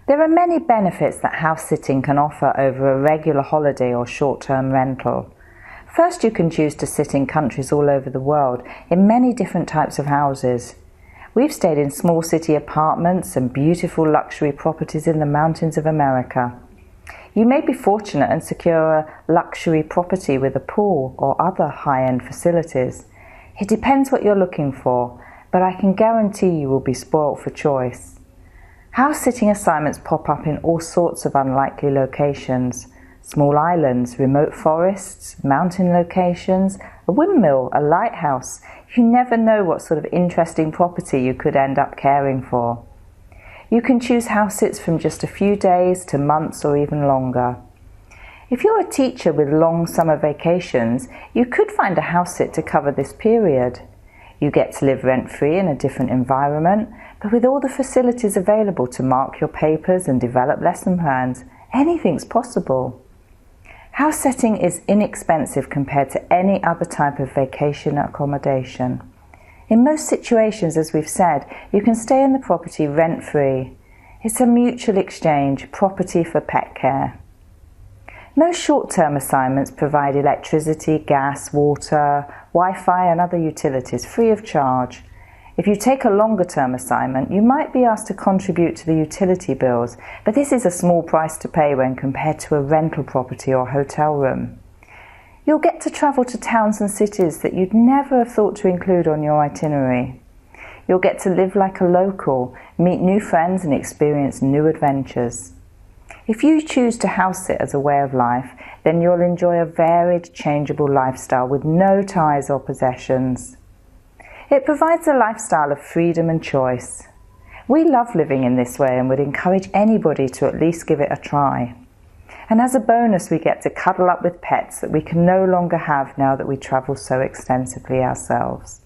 There are many benefits that house sitting can offer over a regular holiday or short-term rental. First, you can choose to sit in countries all over the world in many different types of houses. We've stayed in small city apartments and beautiful luxury properties in the mountains of America. You may be fortunate and secure a luxury property with a pool or other high-end facilities. It depends what you're looking for, but I can guarantee you will be spoilt for choice. House sitting assignments pop up in all sorts of unlikely locations. Small islands, remote forests, mountain locations, a windmill, a lighthouse. You never know what sort of interesting property you could end up caring for. You can choose house sits from just a few days to months or even longer. If you're a teacher with long summer vacations, you could find a house sit to cover this period. You get to live rent-free in a different environment, but with all the facilities available to mark your papers and develop lesson plans, anything's possible. House sitting is inexpensive compared to any other type of vacation accommodation. In most situations, as we've said, you can stay in the property rent-free. It's a mutual exchange, property for pet care. Most short-term assignments provide electricity, gas, water, Wi-Fi and other utilities free of charge. If you take a longer-term assignment, you might be asked to contribute to the utility bills, but this is a small price to pay when compared to a rental property or hotel room. You'll get to travel to towns and cities that you'd never have thought to include on your itinerary. You'll get to live like a local, meet new friends and experience new adventures. If you choose to house sit as a way of life, then you'll enjoy a varied, changeable lifestyle with no ties or possessions. It provides a lifestyle of freedom and choice. We love living in this way and would encourage anybody to at least give it a try. And as a bonus, we get to cuddle up with pets that we can no longer have now that we travel so extensively ourselves.